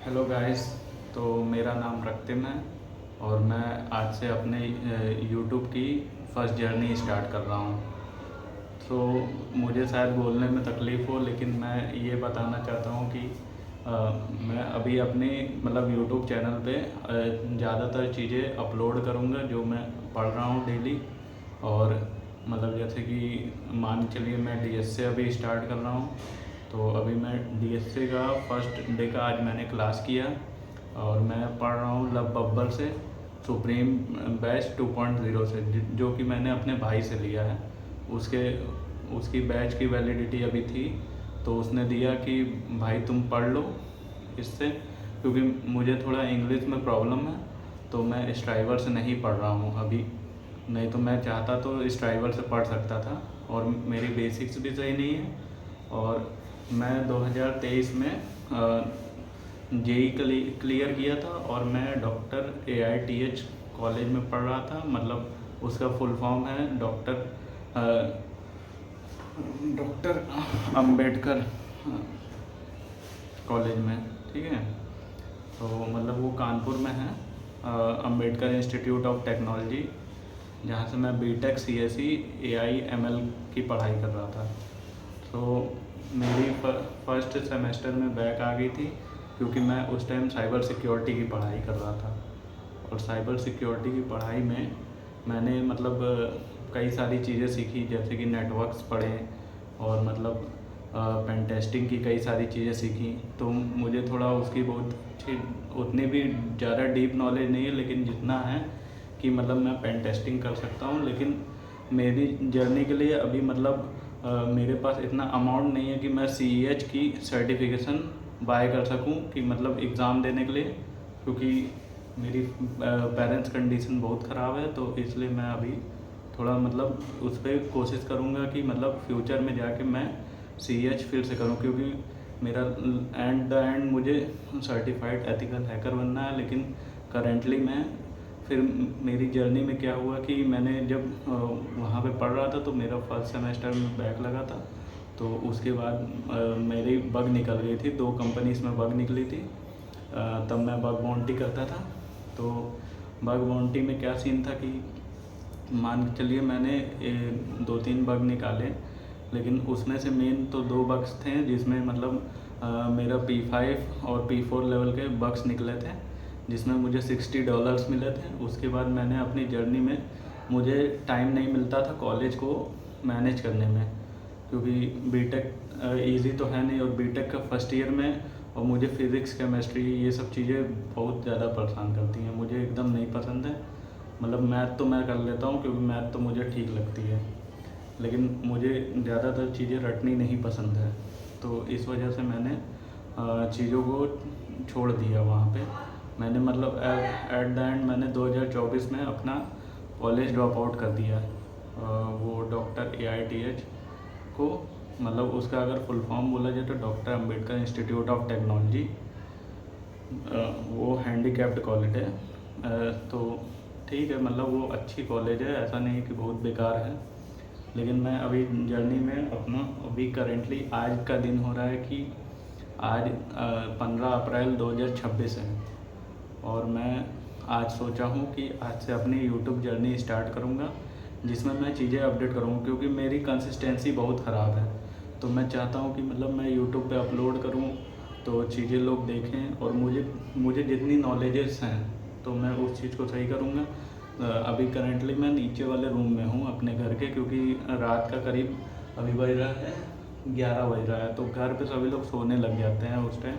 Hello guys. तो मेरा नाम रক্তিम है और मैं आज से अपने यूट्यूब की फ़र्स्ट जर्नी स्टार्ट कर रहा हूँ। तो मुझे शायद बोलने में तकलीफ़ हो, लेकिन मैं ये बताना चाहता हूँ कि मैं अभी अपने मतलब यूट्यूब चैनल पे ज़्यादातर चीज़ें अपलोड करूँगा जो मैं पढ़ रहा हूँ डेली। और मतलब जैसे कि मान के चलिए मैं डीएसए अभी स्टार्ट कर रहा हूँ। तो अभी मैं डीएसए का फर्स्ट डे का आज मैंने क्लास किया और मैं पढ़ रहा हूँ लब बब्बर से सुप्रीम बैच 2.0 से, जो कि मैंने अपने भाई से लिया है। उसके उसकी बैच की वैलिडिटी अभी थी, तो उसने दिया कि भाई तुम पढ़ लो इससे, क्योंकि मुझे थोड़ा इंग्लिश में प्रॉब्लम है तो मैं स्ट्राइवर से नहीं पढ़ रहा हूँ अभी। नहीं तो मैं चाहता तो स्ट्राइवर से पढ़ सकता था, और मेरी बेसिक्स भी सही नहीं है। और मैं 2023 में जेई क्लियर किया था और मैं डॉक्टर AITH कॉलेज में पढ़ रहा था। मतलब उसका फुल फॉर्म है डॉक्टर अंबेडकर कॉलेज में, ठीक है। तो मतलब वो कानपुर में है, अंबेडकर इंस्टीट्यूट ऑफ टेक्नोलॉजी, जहाँ से मैं बीटेक CSE AI ML की पढ़ाई कर रहा था। तो मेरी फर्स्ट सेमेस्टर में बैक आ गई थी, क्योंकि मैं उस टाइम साइबर सिक्योरिटी की पढ़ाई कर रहा था। और साइबर सिक्योरिटी की पढ़ाई में मैंने मतलब कई सारी चीज़ें सीखी, जैसे कि नेटवर्क्स पढ़े और मतलब पेन टेस्टिंग की कई सारी चीज़ें सीखी। तो मुझे थोड़ा उसकी बहुत अच्छी, उतनी भी ज़्यादा डीप नॉलेज नहीं है, लेकिन जितना है कि मतलब मैं पेन टेस्टिंग कर सकता हूँ। लेकिन मेरी जर्नी के लिए अभी मतलब मेरे पास इतना अमाउंट नहीं है कि मैं CEH की सर्टिफिकेशन बाय कर सकूं, कि मतलब एग्ज़ाम देने के लिए, क्योंकि मेरी पेरेंट्स कंडीशन बहुत ख़राब है। तो इसलिए मैं अभी थोड़ा मतलब उस पर कोशिश करूँगा कि मतलब फ्यूचर में जाके मैं CEH फिर से करूँ, क्योंकि मेरा एंड मुझे सर्टिफाइड एथिकल हैकर बनना है। लेकिन करेंटली मैं फिर मेरी जर्नी में क्या हुआ कि मैंने जब वहाँ पे पढ़ रहा था तो मेरा फर्स्ट सेमेस्टर में बैक लगा था। तो उसके बाद मेरी बग निकल गई थी, 2 कंपनीज में बग निकली थी। तब मैं बग बाउंटी करता था। तो बग बाउंटी में क्या सीन था कि मान के चलिए मैंने 2-3 बग निकाले, लेकिन उसमें से मेन तो 2 बग्स थे जिसमें मतलब मेरा P5 और P4 लेवल के बग्स निकले थे, जिसमें मुझे $60 मिले थे। उसके बाद मैंने अपनी जर्नी में, मुझे टाइम नहीं मिलता था कॉलेज को मैनेज करने में, क्योंकि बीटेक इजी तो है नहीं, और बीटेक का फर्स्ट ईयर में और मुझे फिज़िक्स केमिस्ट्री ये सब चीज़ें बहुत ज़्यादा परेशान करती हैं, मुझे एकदम नहीं पसंद है। मतलब मैथ तो मैं कर लेता हूँ, क्योंकि मैथ तो मुझे ठीक लगती है, लेकिन मुझे ज़्यादातर चीज़ें रटनी नहीं पसंद है। तो इस वजह से मैंने चीज़ों को छोड़ दिया वहाँ पे। मैंने मतलब एट द एंड मैंने 2024 में अपना कॉलेज ड्रॉप आउट कर दिया। वो डॉक्टर AITH को, मतलब उसका अगर फुल फॉर्म बोला जाए तो doctor Ambedkar institute of technology, वो हैंडीकैप्ड कॉलेज है। तो ठीक है, मतलब वो अच्छी कॉलेज है, ऐसा नहीं कि बहुत बेकार है। लेकिन मैं अभी जर्नी में अपना, अभी करेंटली आज का दिन हो रहा है कि आज 15 अप्रैल 2026 है, और मैं आज सोचा हूँ कि आज से अपनी यूट्यूब जर्नी स्टार्ट करूँगा, जिसमें मैं चीज़ें अपडेट करूँगा, क्योंकि मेरी कंसिस्टेंसी बहुत ख़राब है। तो मैं चाहता हूँ कि मतलब मैं यूट्यूब पे अपलोड करूँ तो चीज़ें लोग देखें, और मुझे जितनी नॉलेजेस हैं तो मैं उस चीज़ को सही करूँगा। अभी करेंटली मैं नीचे वाले रूम में हूँ अपने घर के, क्योंकि रात का करीब अभी बज रहा है 11 बज रहा है, तो घर पे सभी लोग सोने लग जाते हैं उस टाइम,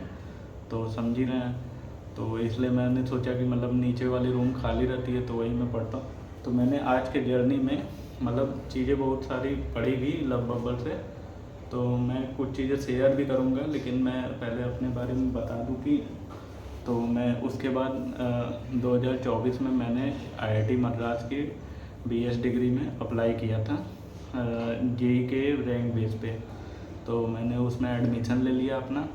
तो समझ ही रहे हैं। तो इसलिए मैंने सोचा कि मतलब नीचे वाली रूम खाली रहती है तो वहीं मैं पढ़ता हूँ। तो मैंने आज के जर्नी में मतलब चीज़ें बहुत सारी पढ़ी भी लब बब्बर से, तो मैं कुछ चीज़ें शेयर भी करूँगा, लेकिन मैं पहले अपने बारे में बता दूँ कि, तो मैं उसके बाद 2024 में मैंने IIT मद्रास की BS डिग्री में अप्लाई किया था जेई के रैंक बेस पे। तो मैंने उसमें एडमिशन ले लिया अपना,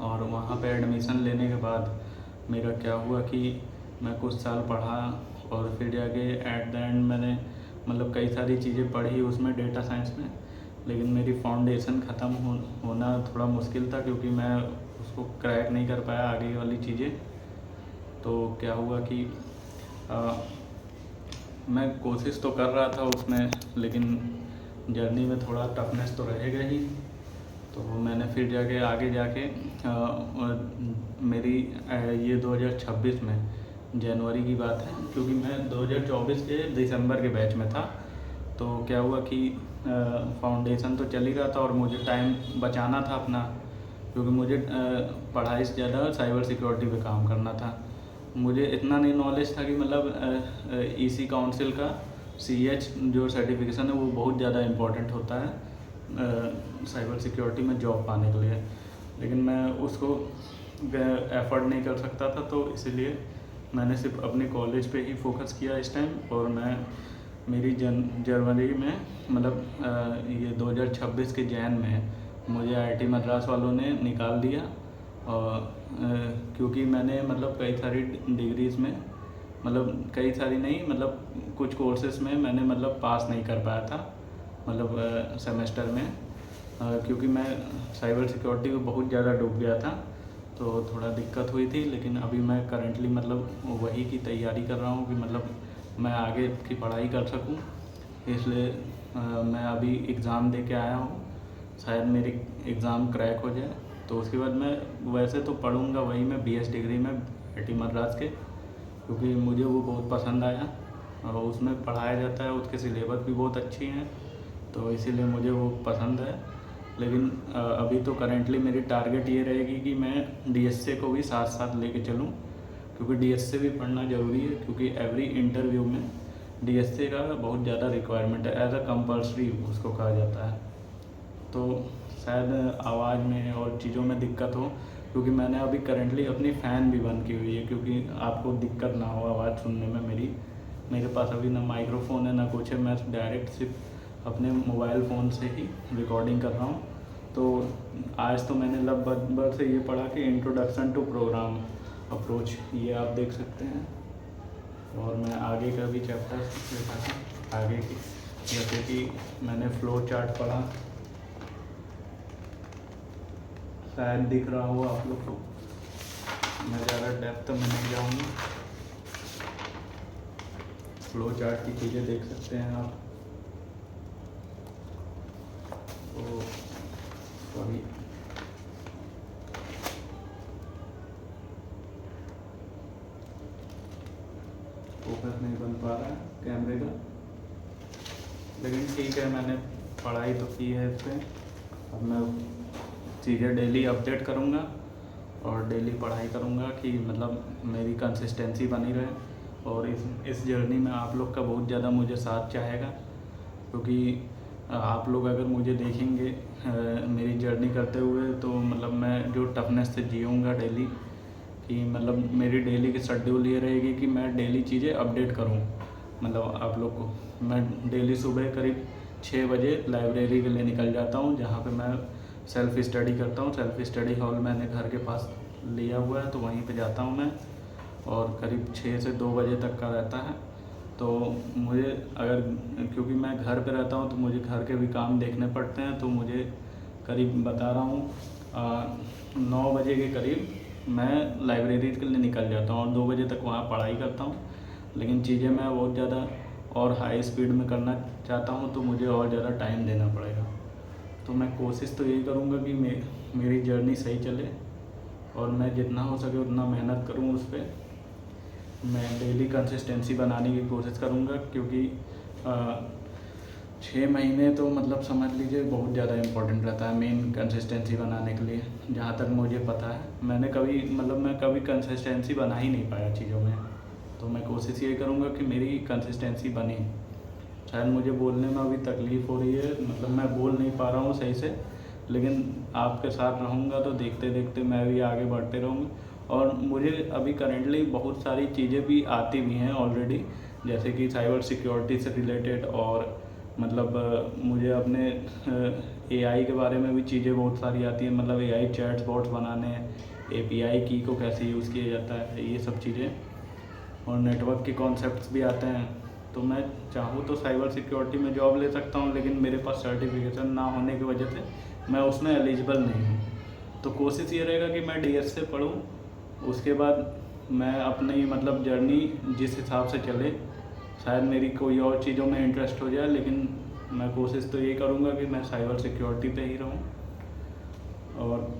और वहाँ पे एडमिशन लेने के बाद मेरा क्या हुआ कि मैं कुछ साल पढ़ा, और फिर जाके एट द एंड मैंने मतलब कई सारी चीज़ें पढ़ी उसमें डेटा साइंस में। लेकिन मेरी फाउंडेशन ख़त्म होना थोड़ा मुश्किल था, क्योंकि मैं उसको क्रैक नहीं कर पाया आगे वाली चीज़ें। तो क्या हुआ कि मैं कोशिश तो कर रहा था उसमें, लेकिन जर्नी में थोड़ा टफनेस तो रहेगा ही। तो मैंने फिर जाके आगे जाके मेरी ये 2026 में जनवरी की बात है, क्योंकि मैं 2024 के दिसंबर के बैच में था। तो क्या हुआ कि फाउंडेशन तो चल ही रहा था और मुझे टाइम बचाना था अपना, क्योंकि मुझे पढ़ाई से ज़्यादा साइबर सिक्योरिटी पे काम करना था। मुझे इतना नहीं नॉलेज था कि मतलब ईसी काउंसिल का CH जो सर्टिफिकेशन है वो बहुत ज़्यादा इम्पोर्टेंट होता है साइबर सिक्योरिटी में जॉब पाने के लिए, लेकिन मैं उसको एफर्ट नहीं कर सकता था। तो इसीलिए मैंने सिर्फ अपने कॉलेज पे ही फोकस किया इस टाइम। और मैं मेरी जनवरी में मतलब ये 2026 के जैन में मुझे IIT मद्रास वालों ने निकाल दिया। और क्योंकि मैंने मतलब कई सारी डिग्रीज़ में मतलब कई सारी नहीं मतलब कुछ कोर्सेज़ में मैंने मतलब पास नहीं कर पाया था मतलब सेमेस्टर में, क्योंकि मैं साइबर सिक्योरिटी को बहुत ज़्यादा डूब गया था। तो थोड़ा दिक्कत हुई थी। लेकिन अभी मैं करंटली मतलब वही की तैयारी कर रहा हूँ कि मतलब मैं आगे की पढ़ाई कर सकूँ। इसलिए मैं अभी एग्ज़ाम दे के आया हूँ, शायद मेरी एग्ज़ाम क्रैक हो जाए। तो उसके बाद मैं वैसे तो पढ़ूँगा वही मैं BS डिग्री में IIT मद्रास के, क्योंकि मुझे वो बहुत पसंद आया और उसमें पढ़ाया जाता है, उसके सिलेबस भी बहुत अच्छी हैं, तो इसीलिए मुझे वो पसंद है। लेकिन अभी तो करेंटली मेरी टारगेट ये रहेगी कि मैं DSA को भी साथ साथ लेके चलूँ, क्योंकि DSA भी पढ़ना ज़रूरी है, क्योंकि एवरी इंटरव्यू में DSA का बहुत ज़्यादा रिक्वायरमेंट है, एज अ कंपल्सरी उसको कहा जाता है। तो शायद आवाज़ में और चीज़ों में दिक्कत हो, क्योंकि मैंने अभी करंटली अपनी फ़ैन भी बंद की हुई है, क्योंकि आपको दिक्कत ना हो आवाज़ सुनने में मेरे पास अभी ना माइक्रोफोन है ना कुछ है, मैं डायरेक्ट सिर्फ अपने मोबाइल फ़ोन से ही रिकॉर्डिंग कर रहा हूँ। तो आज तो मैंने लगभग से ये पढ़ा कि इंट्रोडक्शन टू प्रोग्राम अप्रोच, ये आप देख सकते हैं। और मैं आगे का भी चैप्टर देखा था आगे की, जैसे कि मैंने फ्लो चार्ट पढ़ा, शायद दिख रहा हो आप लोग को, मैं ज़्यादा डेप्थ में नहीं जाऊँगा। फ्लो चार्ट की चीज़ें देख सकते हैं आप। तो सॉरी, फोकस नहीं बन पा रहा है कैमरे का, लेकिन ठीक है, मैंने पढ़ाई तो की है इस पर। अब मैं चीज़ें डेली अपडेट करूँगा और डेली पढ़ाई करूँगा कि मतलब मेरी कंसिस्टेंसी बनी रहे। और इस जर्नी में आप लोग का बहुत ज़्यादा मुझे साथ चाहेगा, क्योंकि आप लोग अगर मुझे देखेंगे मेरी जर्नी करते हुए, तो मतलब मैं जो टफनेस से जीऊँगा डेली, कि मतलब मेरी डेली की शेड्यूल ये रहेगी कि मैं डेली चीज़ें अपडेट करूँ। मतलब आप लोग को मैं डेली सुबह करीब 6 बजे लाइब्रेरी के लिए निकल जाता हूँ, जहाँ पे मैं सेल्फ़ स्टडी करता हूँ। सेल्फ़ स्टडी हॉल मैंने घर के पास लिया हुआ है, तो वहीं पे जाता हूँ मैं, और करीब 6 से 2 बजे तक का रहता है। तो मुझे अगर, क्योंकि मैं घर पे रहता हूँ तो मुझे घर के भी काम देखने पड़ते हैं, तो मुझे करीब बता रहा हूँ 9 बजे के करीब मैं लाइब्रेरी के लिए निकल जाता हूँ और 2 बजे तक वहाँ पढ़ाई करता हूँ। लेकिन चीज़ें मैं बहुत ज़्यादा और हाई स्पीड में करना चाहता हूँ, तो मुझे और ज़्यादा टाइम देना पड़ेगा। तो मैं कोशिश तो यही करूँगा कि मेरी जर्नी सही चले और मैं जितना हो सके उतना मेहनत करूँ उस पर। मैं डेली कंसिस्टेंसी बनाने की कोशिश करूँगा, क्योंकि 6 महीने तो मतलब समझ लीजिए बहुत ज़्यादा इम्पोर्टेंट रहता है मेन कंसिस्टेंसी बनाने के लिए। जहाँ तक मुझे पता है, मैं कभी कंसिस्टेंसी बना ही नहीं पाया चीज़ों में। तो मैं कोशिश ये करूँगा कि मेरी कंसिस्टेंसी बने। शायद मुझे बोलने में अभी तकलीफ़ हो रही है, मतलब मैं बोल नहीं पा रहा हूँ सही से, लेकिन आपके साथ रहूँगा तो देखते देखते मैं भी आगे बढ़ते रहूँगा। और मुझे अभी करेंटली बहुत सारी चीज़ें भी आती भी हैं ऑलरेडी, जैसे कि साइबर सिक्योरिटी से रिलेटेड, और मतलब मुझे अपने AI के बारे में भी चीज़ें बहुत सारी आती हैं, मतलब AI चैट्स बॉट्स बनाने, API की को कैसे यूज़ किया जाता है, ये सब चीज़ें, और नेटवर्क के कॉन्सेप्ट्स भी आते हैं। तो मैं चाहूँ तो साइबर सिक्योरिटी में जॉब ले सकता हूँ, लेकिन मेरे पास सर्टिफिकेशन ना होने की वजह से मैं उसमें एलिजिबल नहीं हूँ। तो कोशिश ये रहेगा कि मैं डीएस से पढूँ, उसके बाद मैं अपनी मतलब जर्नी जिस हिसाब से चले, शायद मेरी कोई और चीज़ों में इंटरेस्ट हो जाए, लेकिन मैं कोशिश तो यही करूँगा कि मैं साइबर सिक्योरिटी पे ही रहूँ। और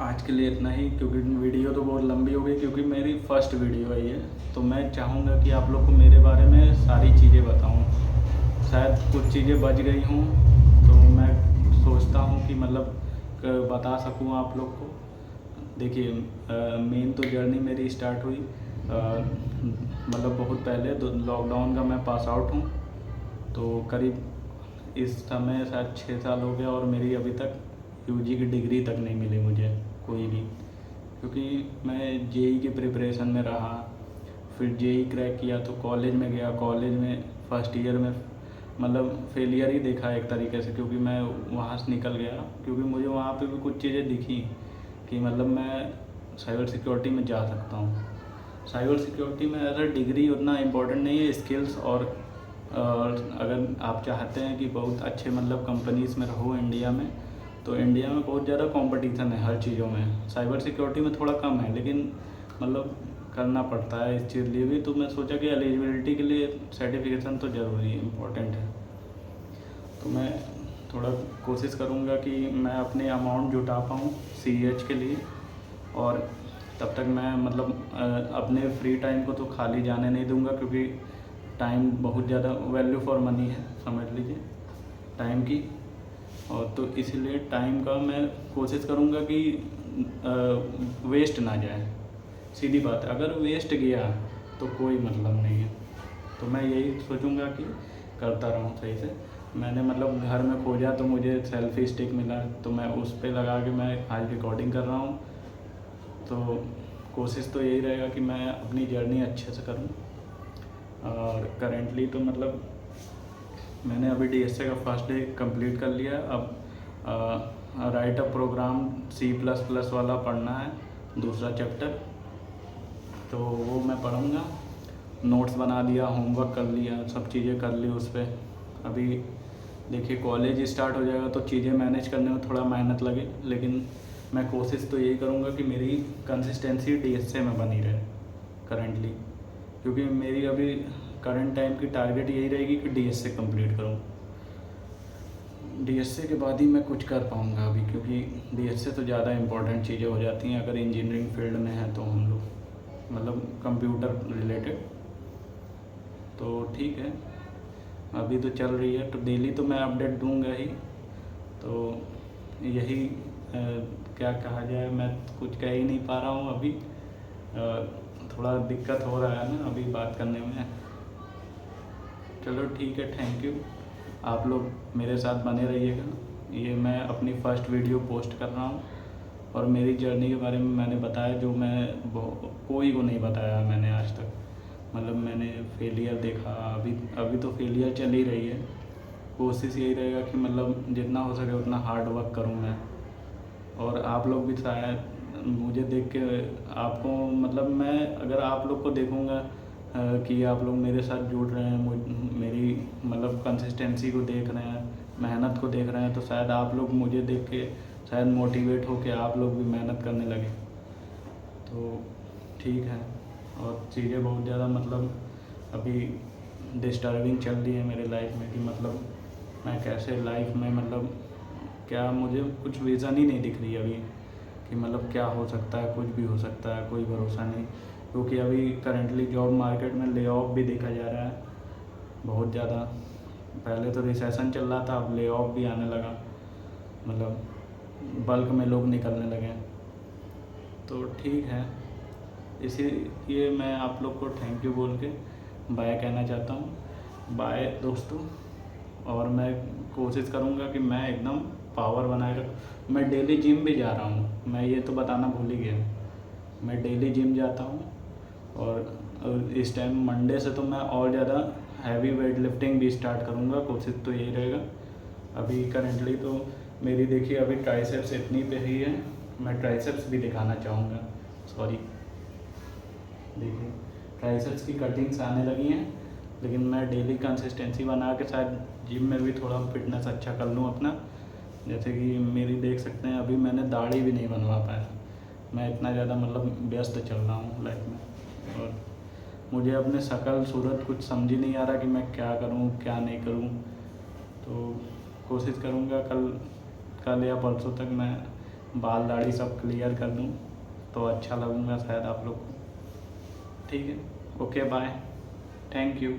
आज के लिए इतना ही, क्योंकि वीडियो तो बहुत लंबी हो गई, क्योंकि मेरी फर्स्ट वीडियो है ये, तो मैं चाहूँगा कि आप लोग को मेरे बारे में सारी चीज़ें बताऊँ। शायद कुछ चीज़ें बच गई हों, तो मैं सोचता हूँ कि मतलब बता सकूँ आप लोग को। देखिए, मेन तो जर्नी मेरी स्टार्ट हुई मतलब बहुत पहले, तो लॉकडाउन का मैं पास आउट हूँ, तो करीब इस समय शायद 6 साल हो गया, और मेरी अभी तक यूजी की डिग्री तक नहीं मिली मुझे कोई भी, क्योंकि मैं जेई की प्रिपरेशन में रहा। फिर जेई क्रैक किया तो कॉलेज में गया, कॉलेज में फर्स्ट ईयर में मतलब फेलियर ही देखा एक तरीके से, क्योंकि मैं वहाँ से निकल गया, क्योंकि मुझे वहाँ पे भी कुछ चीज़ें दिखी कि मतलब मैं साइबर सिक्योरिटी में जा सकता हूँ। साइबर सिक्योरिटी में एज अ डिग्री उतना इम्पोर्टेंट नहीं है, स्किल्स और अगर आप चाहते हैं कि बहुत अच्छे मतलब कंपनीज़ में रहो इंडिया में, तो इंडिया में बहुत ज़्यादा कंपटीशन है हर चीज़ों में। साइबर सिक्योरिटी में थोड़ा कम है, लेकिन मतलब करना पड़ता है इस चीज़ लिए भी। तो मैं सोचा कि एलिजिबिलिटी के लिए सर्टिफिकेशन तो ज़रूरी है, इम्पोर्टेंट है। तो मैं थोड़ा कोशिश करूँगा कि मैं अपने अमाउंट जुटा पाऊँ CH के लिए, और तब तक मैं मतलब अपने फ्री टाइम को तो खाली जाने नहीं दूँगा, क्योंकि टाइम बहुत ज़्यादा वैल्यू फॉर मनी है, समझ लीजिए टाइम की। और तो इसीलिए टाइम का मैं कोशिश करूँगा कि वेस्ट ना जाए। सीधी बात है, अगर वेस्ट गया तो कोई मतलब नहीं है। तो मैं यही सोचूंगा कि करता रहूँ सही से। मैंने मतलब घर में खोजा तो मुझे सेल्फी स्टिक मिला, तो मैं उस पर लगा के मैं आज रिकॉर्डिंग कर रहा हूँ। तो कोशिश तो यही रहेगा कि मैं अपनी जर्नी अच्छे से करूँ। और करेंटली तो मतलब मैंने अभी DSA का फर्स्ट डे कंप्लीट कर लिया। अब राइट अ प्रोग्राम C++ वाला पढ़ना है, दूसरा चैप्टर, तो वो मैं पढ़ूँगा। नोट्स बना दिया, होमवर्क कर लिया, सब चीज़ें कर ली उस पर। अभी देखिए कॉलेज स्टार्ट हो जाएगा तो चीज़ें मैनेज करने में थोड़ा मेहनत लगे, लेकिन मैं कोशिश तो यही करूँगा कि मेरी कंसिस्टेंसी DSA में बनी रहे करेंटली, क्योंकि मेरी अभी करंट टाइम की टारगेट यही रहेगी कि DSA कंप्लीट करूँ। DSA के बाद ही मैं कुछ कर पाऊँगा अभी, क्योंकि DSA तो ज़्यादा इम्पोर्टेंट चीज़ें हो जाती हैं अगर इंजीनियरिंग फील्ड में है तो हम लोग, मतलब कंप्यूटर रिलेटेड। तो ठीक है, अभी तो चल रही है, तो डेली तो मैं अपडेट दूंगा ही। तो यही क्या कहा जाए, मैं कुछ कह ही नहीं पा रहा हूँ अभी। थोड़ा दिक्कत हो रहा है ना अभी बात करने में। चलो ठीक है, थैंक यू। आप लोग मेरे साथ बने रहिएगा। ये मैं अपनी फर्स्ट वीडियो पोस्ट कर रहा हूँ, और मेरी जर्नी के बारे में मैंने बताया, जो मैं कोई को नहीं बताया मैंने आज तक। मतलब मैंने फेलियर देखा, अभी तो फेलियर चल ही रही है। कोशिश यही रहेगा कि मतलब जितना हो सके उतना हार्ड वर्क करूँ मैं। और आप लोग भी शायद मुझे देख के आपको मतलब मैं अगर आप लोग को देखूँगा कि आप लोग मेरे साथ जुड़ रहे हैं, मेरी मतलब कंसिस्टेंसी को देख रहे हैं, मेहनत को देख रहे हैं, तो शायद आप लोग मुझे देख के शायद मोटिवेट हो के आप लोग भी मेहनत करने लगे। तो ठीक है। और चीज़ें बहुत ज़्यादा मतलब अभी डिस्टर्बिंग चल रही है मेरे लाइफ में, कि मतलब मैं कैसे लाइफ में मतलब क्या, मुझे कुछ विज़न ही नहीं दिख रही अभी कि मतलब क्या हो सकता है, कुछ भी हो सकता है, कोई भरोसा नहीं। क्योंकि अभी करंटली जॉब मार्केट में ले ऑफ भी देखा जा रहा है बहुत ज़्यादा। पहले तो रिसेशन चल रहा था, अब ले ऑफ भी आने लगा, मतलब बल्क में लोग निकलने लगे। तो ठीक है, इसीलिए मैं आप लोग को थैंक यू बोल के बाय कहना चाहता हूँ। बाय दोस्तों। और मैं कोशिश करूँगा कि मैं एकदम पावर बनाए रखूँ। मैं डेली जिम भी जा रहा हूँ, मैं ये तो बताना भूल ही गया। मैं डेली जिम जाता हूँ, और इस टाइम मंडे से तो मैं और ज़्यादा हैवी वेट लिफ्टिंग भी स्टार्ट करूँगा। कोशिश तो यही रहेगा। अभी करेंटली तो मेरी देखिए अभी ट्राइसेप्स इतनी पे ही है, मैं ट्राइसेप्स भी दिखाना चाहूँगा। सॉरी, देखिए ट्राइसेप्स की कटिंग्स आने लगी हैं, लेकिन मैं डेली कंसिस्टेंसी बना के शायद जिम में भी थोड़ा फिटनेस अच्छा कर लूँ अपना, जैसे कि मेरी देख सकते हैं, अभी मैंने दाढ़ी भी नहीं बनवा पाया। मैं इतना ज़्यादा मतलब व्यस्त चल रहा हूँ लाइफ में, और मुझे अपने शक्ल सूरत कुछ समझ ही नहीं आ रहा कि मैं क्या करूँ क्या नहीं करूँ। तो कोशिश करूँगा कल या परसों तक मैं बाल दाढ़ी सब क्लियर कर दूँ, तो अच्छा लगूँगा शायद आप लोग को। ठीक है, ओके बाय, थैंक यू।